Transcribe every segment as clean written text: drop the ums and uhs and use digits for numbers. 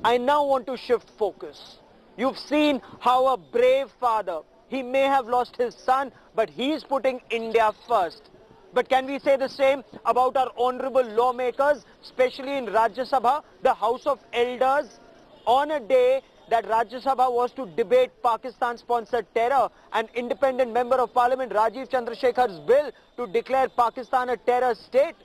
I now want to shift focus. You've seen how a brave father, he may have lost his son, but he is putting India first. But can we say the same about our honorable lawmakers, especially in Rajya Sabha, the House of Elders? On a day that Rajya Sabha was to debate Pakistan-sponsored terror, an independent member of parliament, Rajeev Chandrasekhar's bill to declare Pakistan a terror state.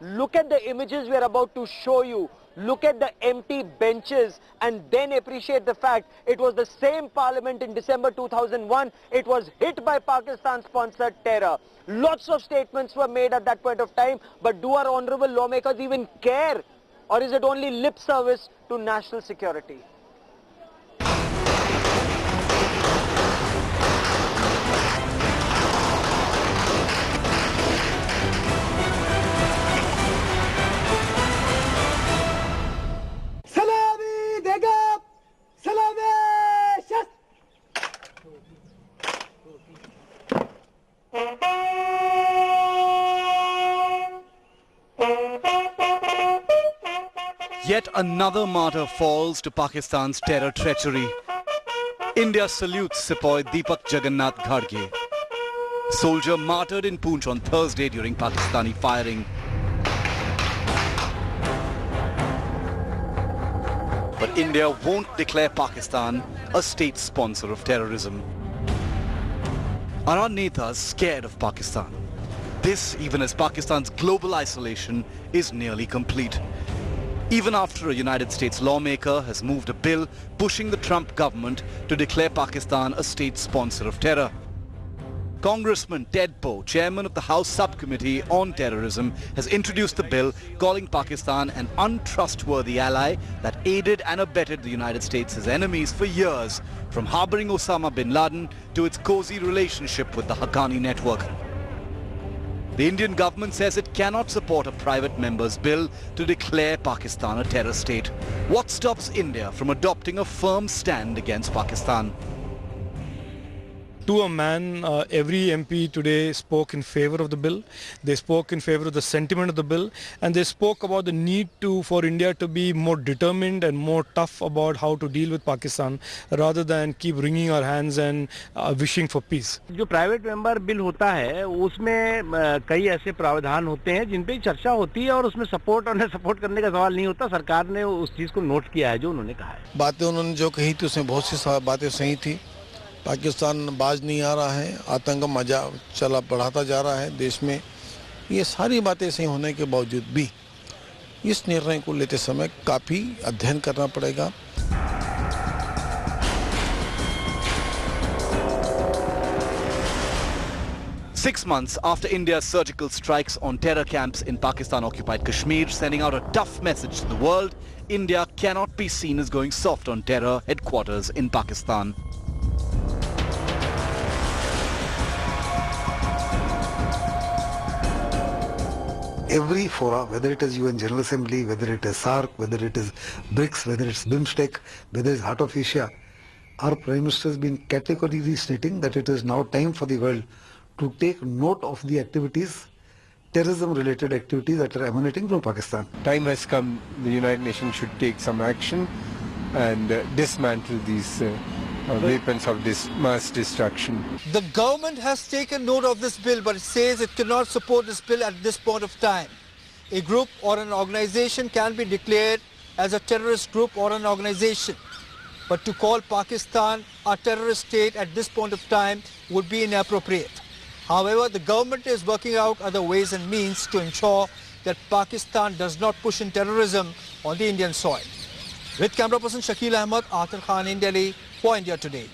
Look at the images we are about to show you. Look at the empty benches and then appreciate the fact it was the same parliament in December 2001. It was hit by Pakistan-sponsored terror. Lots of statements were made at that point of time, but do our honorable lawmakers even care? Or is it only lip service to national security? Yet another martyr falls to Pakistan's terror treachery. India salutes Sepoy Deepak Jagannath Ghadge, soldier martyred in Poonch on Thursday during Pakistani firing. But India won't declare Pakistan a state sponsor of terrorism. Are our netas scared of Pakistan? This even as Pakistan's global isolation is nearly complete. Even after a United States lawmaker has moved a bill pushing the Trump government to declare Pakistan a state sponsor of terror. Congressman Ted Poe, chairman of the House Subcommittee on Terrorism, has introduced the bill calling Pakistan an untrustworthy ally that aided and abetted the United States' enemies for years, from harboring Osama bin Laden to its cozy relationship with the Haqqani network. The Indian government says it cannot support a private member's bill to declare Pakistan a terror state. What stops India from adopting a firm stand against Pakistan? To a man, every MP today spoke in favor of the bill. They spoke in favor of the sentiment of the bill, and they spoke about the need for India to be more determined and more tough about how to deal with Pakistan, rather than keep wringing our hands and wishing for peace. जो private member bill होता है उसमें कई ऐसे प्रावधान होते हैं जिन पे चर्चा होती है और उसमें सपोर्ट और सपोर्ट करने का सवाल नहीं होता. सरकार ने उस चीज को नोट किया है जो उन्होंने कहा है. बातें उन्होंने जो कही थी उसमें बहुत सी बातें सही थी. पाकिस्तान बाज नहीं आ रहा है, आतंक मजा बढ़ाता जा रहा है देश में. ये सारी बातें सही होने के बावजूद भी इस निर्णय को लेते समय काफ़ी अध्ययन करना पड़ेगा. Six months after India's surgical strikes on terror camps in Pakistan-occupied Kashmir, sending out a tough message to the world, India cannot be seen as going soft on terror headquarters in Pakistan. Every fora, whether it is UN General Assembly, whether it is SAARC, whether it is BRICS, whether it's BIMSTEC, whether it's Heart of Asia, our Prime Minister has been categorically stating that it is now time for the world to take note of the activities, terrorism-related activities that are emanating from Pakistan. Time has come, the United Nations should take some action and dismantle these weapons of this mass destruction. The government has taken note of this bill, but it says it cannot support this bill at this point of time. A group or an organization can be declared as a terrorist group or an organization, but to call Pakistan a terrorist state at this point of time would be inappropriate. However, the government is working out other ways and means to ensure that Pakistan does not push in terrorism on the Indian soil. With camera person Shakil Ahmed, Akhtar Khan in Delhi for India Today.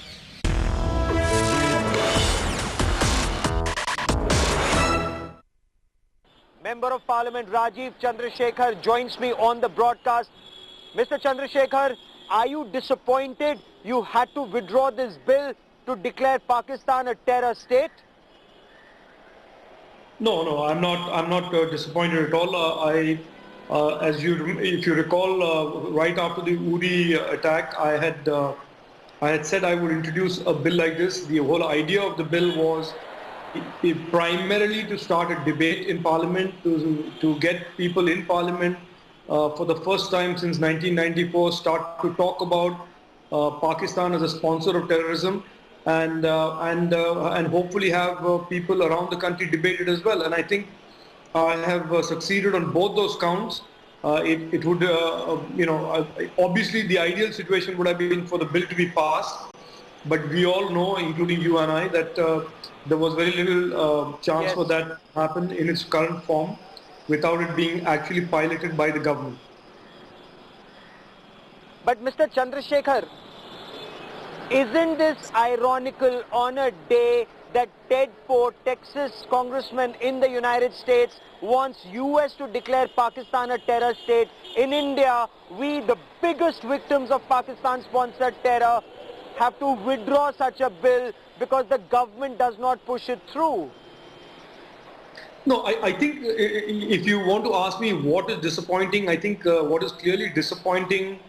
Member of Parliament Rajeev Chandrasekhar joins me on the broadcast. Mr. Chandrasekhar, are you disappointed you had to withdraw this bill to declare Pakistan a terror state? No, I'm not disappointed at all. If you recall, right after the Uri attack, I had said I would introduce a bill like this. The whole idea of the bill was primarily to start a debate in Parliament, to get people in Parliament for the first time since 1994, start to talk about Pakistan as a sponsor of terrorism, and hopefully have people around the country debate it as well. And I think I have succeeded on both those counts. It would, obviously the ideal situation would have been for the bill to be passed, but we all know, including you and I, that there was very little chance for that to happen in its current form without it being actually piloted by the government. But Mr. Chandrasekhar, isn't this ironical on a day that Ted Poe, Texas congressman in the United States, wants US to declare Pakistan a terror state? In India, we, the biggest victims of Pakistan-sponsored terror, have to withdraw such a bill because the government does not push it through. No, I think if you want to ask me what is disappointing, I think what is clearly disappointing,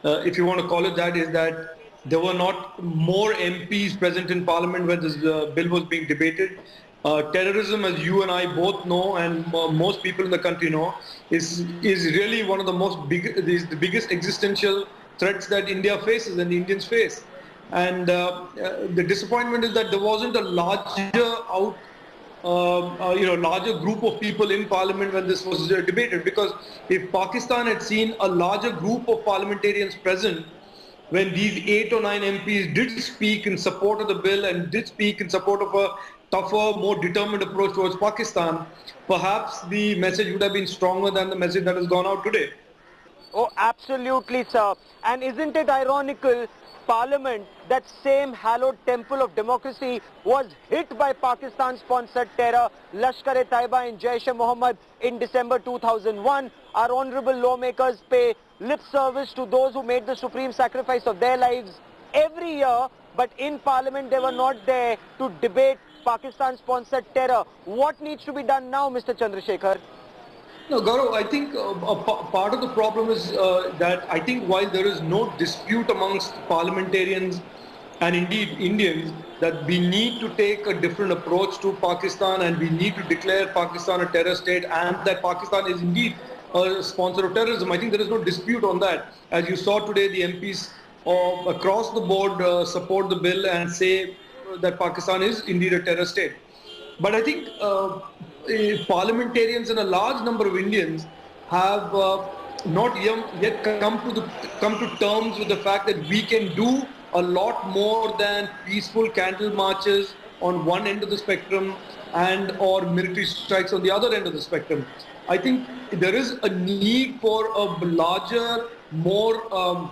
if you want to call it that, is that there were not more MPs present in Parliament when this bill was being debated. Terrorism, as you and I both know, and most people in the country know, is really one of the biggest existential threats that India faces and the Indians face. And the disappointment is that there wasn't a larger group of people in Parliament when this was debated. Because if Pakistan had seen a larger group of parliamentarians present when these 8 or 9 MPs did speak in support of the bill and did speak in support of a tougher, more determined approach towards Pakistan, perhaps the message would have been stronger than the message that has gone out today. Oh, absolutely, sir. And isn't it ironical, Parliament, that same hallowed temple of democracy, was hit by Pakistan-sponsored terror, Lashkar-e-Taiba and Jaish-e-Mohammed in December 2001. Our honorable lawmakers pay lip service to those who made the supreme sacrifice of their lives every year, but in Parliament they were not there to debate Pakistan-sponsored terror. What needs to be done now, Mr. Chandrasekhar? No, Gaurav, I think part of the problem is that I think while there is no dispute amongst parliamentarians and indeed Indians that we need to take a different approach to Pakistan and we need to declare Pakistan a terror state and that Pakistan is indeed a sponsor of terrorism, I think there is no dispute on that. As you saw today, the MPs across the board support the bill and say that Pakistan is indeed a terror state. But I think parliamentarians and a large number of Indians have not yet come to terms with the fact that we can do a lot more than peaceful candle marches on one end of the spectrum and or military strikes on the other end of the spectrum. I think there is a need for a larger, more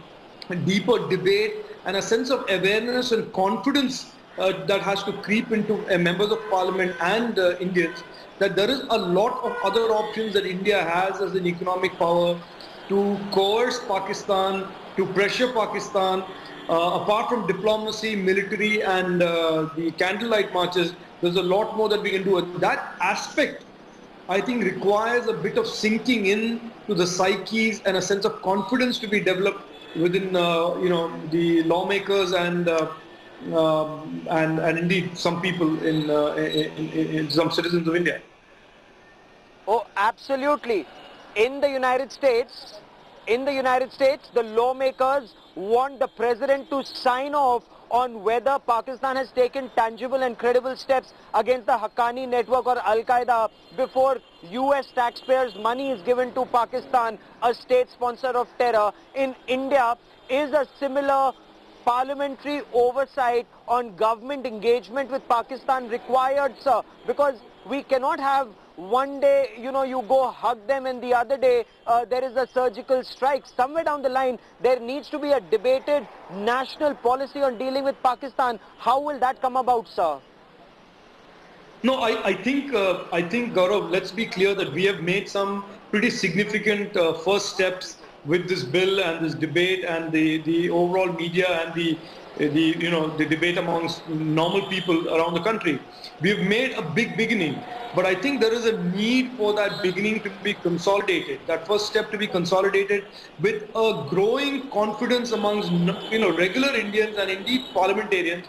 deeper debate and a sense of awareness and confidence that has to creep into members of Parliament and Indians, that there is a lot of other options that India has as an economic power to coerce Pakistan, to pressure Pakistan. Apart from diplomacy, military and the candlelight marches, there's a lot more that we can do. That aspect, I think, requires a bit of sinking in to the psyches and a sense of confidence to be developed within the lawmakers and indeed some people in some citizens of India. Oh, absolutely. In the United States, the lawmakers want the president to sign off on whether Pakistan has taken tangible and credible steps against the Haqqani network or Al-Qaeda before US taxpayers' money is given to Pakistan, a state sponsor of terror. In India, is a similar parliamentary oversight on government engagement with Pakistan required, sir? Because we cannot have one day, you go hug them and the other day there is a surgical strike. Somewhere down the line, there needs to be a debated national policy on dealing with Pakistan. How will that come about, sir? No, I think, Gaurav, let's be clear that we have made some pretty significant first steps with this bill and this debate and the overall media and the debate amongst normal people around the country. We have made a big beginning, but I think there is a need for that beginning to be consolidated, that first step to be consolidated with a growing confidence amongst regular Indians and indeed parliamentarians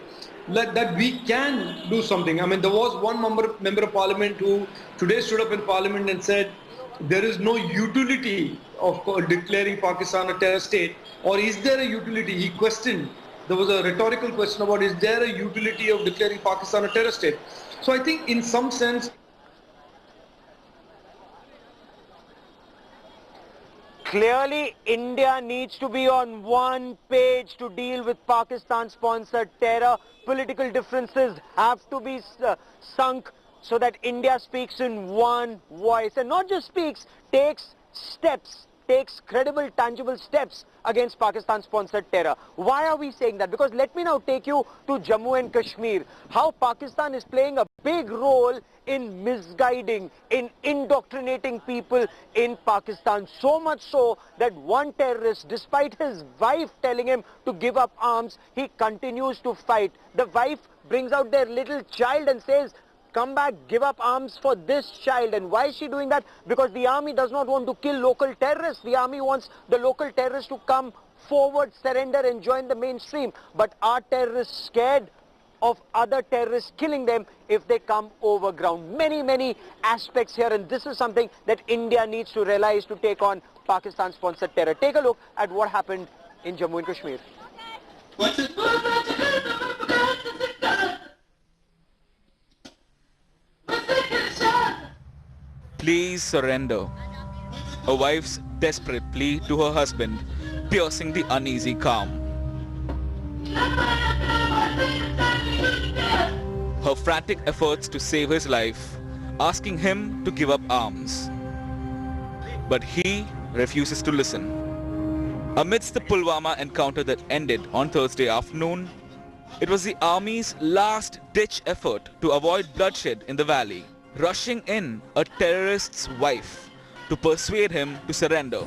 that we can do something. I mean, there was one member of parliament who today stood up in parliament and said there is no utility of declaring Pakistan a terror state, or is there a utility? He questioned. There was a rhetorical question about, is there a utility of declaring Pakistan a terror state? So I think in some sense, clearly, India needs to be on one page to deal with Pakistan-sponsored terror. Political differences have to be sunk so that India speaks in one voice, and not just speaks, takes steps, takes credible, tangible steps against Pakistan-sponsored terror. Why are we saying that? Because let me now take you to Jammu and Kashmir. How Pakistan is playing a big role in misguiding, in indoctrinating people in Pakistan. So much so that one terrorist, despite his wife telling him to give up arms, he continues to fight. The wife brings out their little child and says, come back, give up arms for this child. And why is she doing that? Because the army does not want to kill local terrorists. The army wants the local terrorists to come forward, surrender and join the mainstream. But are terrorists scared of other terrorists killing them if they come over ground? Many aspects here, and this is something that India needs to realize to take on Pakistan-sponsored terror. Take a look at what happened in Jammu and Kashmir. Please surrender. A wife's desperate plea to her husband, piercing the uneasy calm. Her frantic efforts to save his life, asking him to give up arms. But he refuses to listen. Amidst the Pulwama encounter that ended on Thursday afternoon, it was the army's last-ditch effort to avoid bloodshed in the valley, rushing in a terrorist's wife to persuade him to surrender.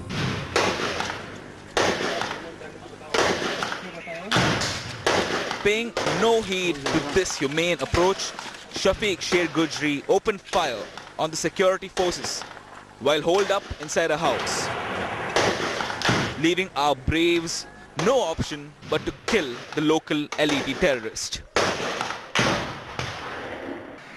Paying no heed to this humane approach, Shafiq Sher Gujri opened fire on the security forces while holed up inside a house, leaving our braves no option but to kill the local LED terrorist.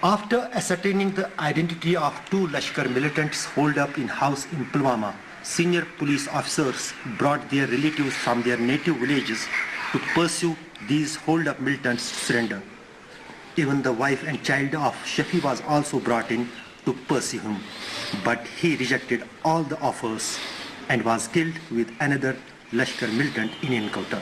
After ascertaining the identity of two Lashkar militants holed up in house in Pulwama, senior police officers brought their relatives from their native villages to pursue these holed-up militants to surrender. Even the wife and child of Shafi was also brought in to pursue him, but he rejected all the offers and was killed with another Lashkar militant in encounter.